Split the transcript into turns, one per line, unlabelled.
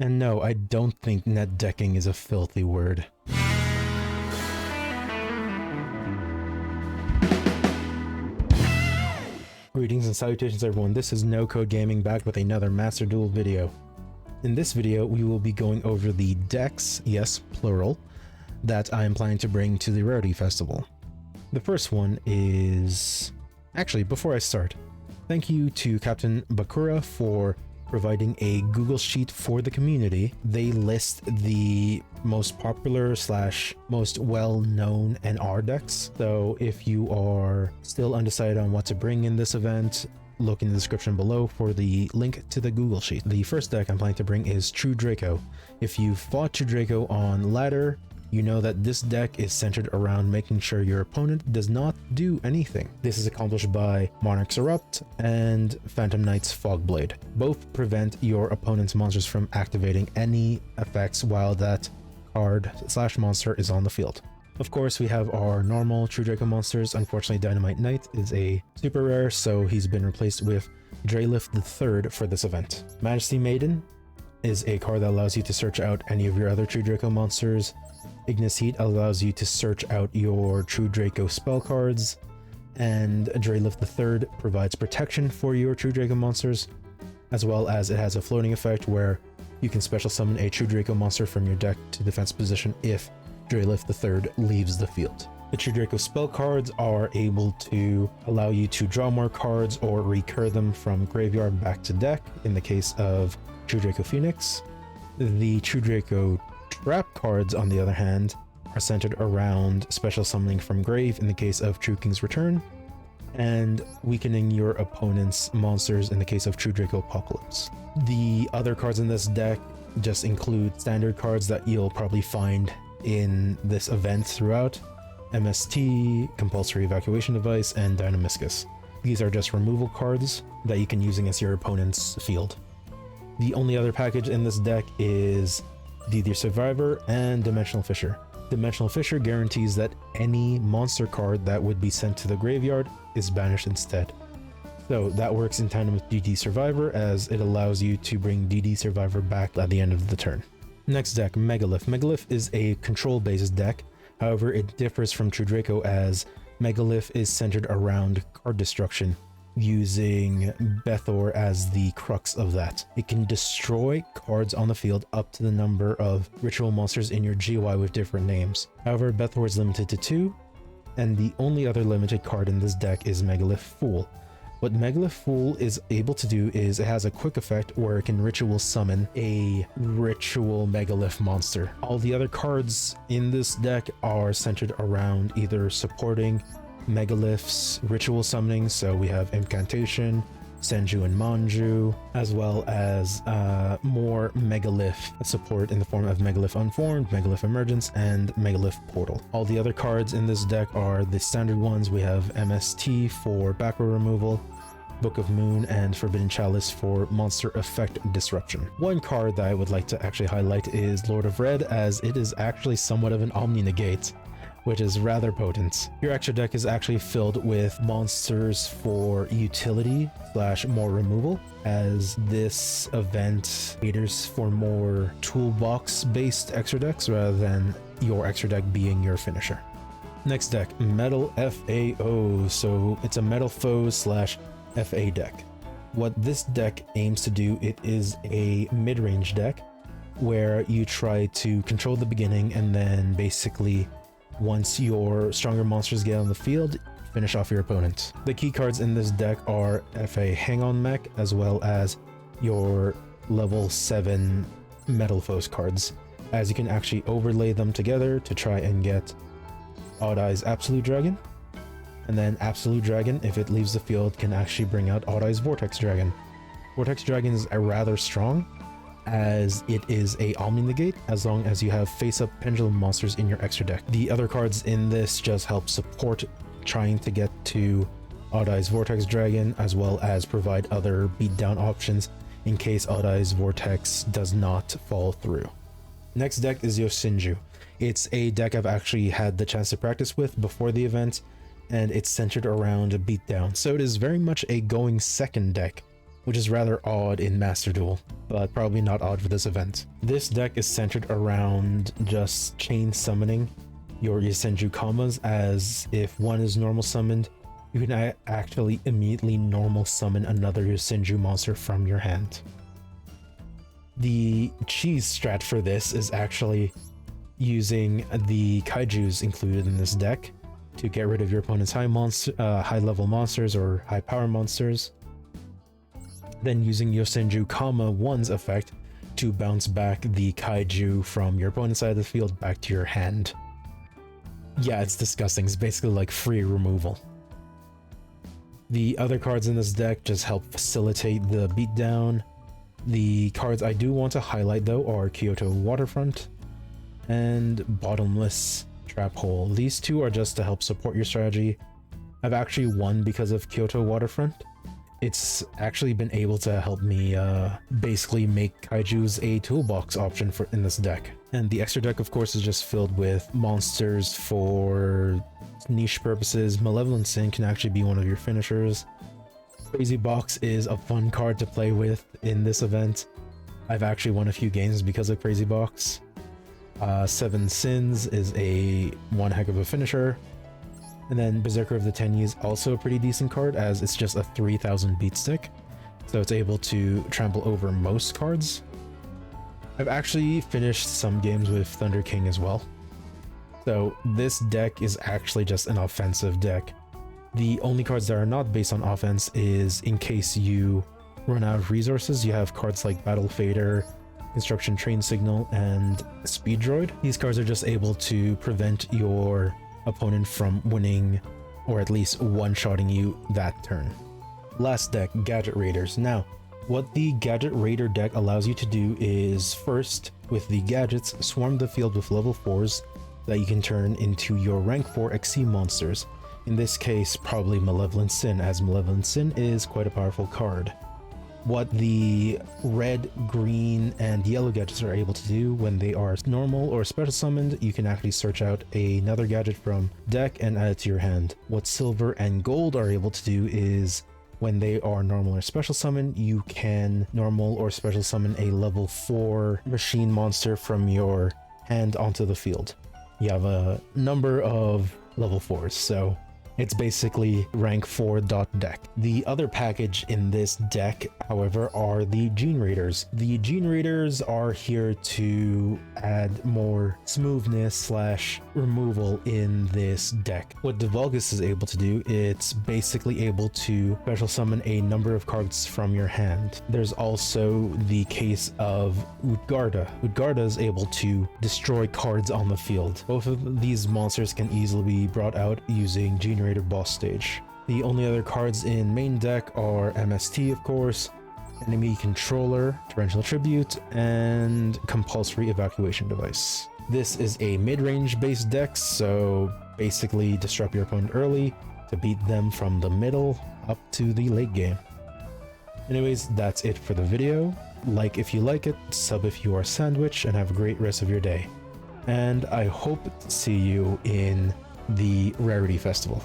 And no, I don't think net decking is a filthy word. Greetings and salutations everyone, this is No Code Gaming back with another Master Duel video. In this video, we will be going over the decks, yes, plural, that I am planning to bring to the Rarity Festival. The first one is... Actually, before I start, thank you to Captain Bakura for providing a Google Sheet for the community. They list the most popular / most well-known NR decks. So if you are still undecided on what to bring in this event, look in the description below for the link to the Google Sheet. The first deck I'm planning to bring is True Draco. If you fought True Draco on ladder, you know that this deck is centered around making sure your opponent does not do anything. This is accomplished by Monarch's Erupt and Phantom Knight's Fogblade. Both prevent your opponent's monsters from activating any effects while that card / monster is on the field. Of course, we have our normal True Draco monsters. Unfortunately, Dynamite Knight is a super rare, so he's been replaced with Draylith III for this event. Majesty Maiden is a card that allows you to search out any of your other True Draco monsters. Ignis Heat allows you to search out your True Draco spell cards, and Draylith III provides protection for your True Draco monsters, as well as it has a floating effect where you can special summon a True Draco monster from your deck to defense position if Draylith III leaves the field. The True Draco spell cards are able to allow you to draw more cards or recur them from graveyard back to deck in the case of True Draco Phoenix. The True Draco trap cards, on the other hand, are centered around special summoning from grave in the case of True King's Return, and weakening your opponent's monsters in the case of True Draco Apocalypse. The other cards in this deck just include standard cards that you'll probably find in this event throughout: MST, Compulsory Evacuation Device, and Dynamiscus. These are just removal cards that you can use against your opponent's field. The only other package in this deck is DD Survivor and Dimensional Fissure. Dimensional Fissure guarantees that any monster card that would be sent to the graveyard is banished instead. So that works in tandem with DD Survivor, as it allows you to bring DD Survivor back at the end of the turn. Next deck, Megalith. Megalith is a control-based deck. However, it differs from True Draco as Megalith is centered around card destruction, using Bethor as the crux of that. It can destroy cards on the field up to the number of ritual monsters in your GY with different names. However, Bethor is limited to 2, and the only other limited card in this deck is Megalith Fool. What Megalith Fool is able to do is it has a quick effect where it can ritual summon a ritual Megalith monster. All the other cards in this deck are centered around either supporting Megalith's ritual summoning, so we have Incantation, Senju and Manju, as well as more Megalith support in the form of Megalith Unformed, Megalith Emergence, and Megalith Portal. All the other cards in this deck are the standard ones. We have MST for back row removal, Book of Moon, and Forbidden Chalice for monster effect disruption. One card that I would like to actually highlight is Lord of Red, as it is actually somewhat of an Omni-Negate, which is rather potent. Your extra deck is actually filled with monsters for utility / more removal, as this event caters for more toolbox based extra decks rather than your extra deck being your finisher. Next deck, Metal F.A.oes. So it's a Metal Foes / FA deck. What this deck aims to do, it is a mid-range deck where you try to control the beginning, and then basically once your stronger monsters get on the field, finish off your opponent. The key cards in this deck are FA Hang-On Mech, as well as your level 7 Metal Foes cards, as you can actually overlay them together to try and get Odd Eyes Absolute Dragon. And then Absolute Dragon, if it leaves the field, can actually bring out Odd Eyes Vortex Dragon. Vortex Dragon is rather strong, as it is a Omni-Negate as long as you have face-up Pendulum monsters in your extra deck. The other cards in this just help support trying to get to Odd Eyes Vortex Dragon, as well as provide other beatdown options in case Odd Eyes Vortex does not fall through. Next deck is Yosenju. It's a deck I've actually had the chance to practice with before the event, and it's centered around a beatdown, so it is very much a going second deck which is rather odd in Master Duel, but probably not odd for this event. This deck is centered around just chain summoning your Yosenju commas, as if one is normal summoned, you can actually immediately normal summon another Yosenju monster from your hand. The cheese strat for this is actually using the kaijus included in this deck to get rid of your opponent's high level monsters or high power monsters, then using Yosenju comma 1's effect to bounce back the kaiju from your opponent's side of the field back to your hand. Yeah, it's disgusting. It's basically like free removal. The other cards in this deck just help facilitate the beatdown. The cards I do want to highlight though are Kyoto Waterfront and Bottomless Trap Hole. These two are just to help support your strategy. I've actually won because of Kyoto Waterfront. It's actually been able to help me basically make kaijus a toolbox option in this deck. And the extra deck, of course, is just filled with monsters for niche purposes. Malevolent Sin can actually be one of your finishers. Crazy Box is a fun card to play with in this event. I've actually won a few games because of Crazy Box. Seven Sins is one heck of a finisher. And then Berserker of the Tenyi is also a pretty decent card, as it's just a 3000 beat stick, so it's able to trample over most cards. I've actually finished some games with Thunder King as well. So this deck is actually just an offensive deck. The only cards that are not based on offense is in case you run out of resources, you have cards like Battle Fader, Instruction Train Signal, and Speed Droid. These cards are just able to prevent your opponent from winning, or at least one-shotting you that turn. Last deck, Gadget Raiders. Now, what the Gadget Raider deck allows you to do is, first, with the gadgets, swarm the field with level 4s that you can turn into your rank 4 XC monsters. In this case, probably Malevolent Sin, as Malevolent Sin is quite a powerful card. What the red, green, and yellow gadgets are able to do when they are normal or special summoned, you can actually search out another gadget from deck and add it to your hand. What silver and gold are able to do is when they are normal or special summoned, you can normal or special summon a level 4 machine monster from your hand onto the field. You have a number of level 4s, so it's basically rank 4 deck. The other package in this deck, however, are the Gene Raiders. The Gene Raiders are here to add more smoothness / removal in this deck. What Devolgus is able to do, it's basically able to special summon a number of cards from your hand. There's also the case of Utgarda. Utgarda is able to destroy cards on the field. Both of these monsters can easily be brought out using Gene Raider boss stage. The only other cards in main deck are MST, of course, Enemy Controller, Torrential Tribute, and Compulsory Evacuation Device. This is a mid-range based deck, so basically disrupt your opponent early to beat them from the middle up to the late game. Anyways, that's it for the video. Like if you like it, sub if you are sandwich, and have a great rest of your day. And I hope to see you in the Rarity Festival.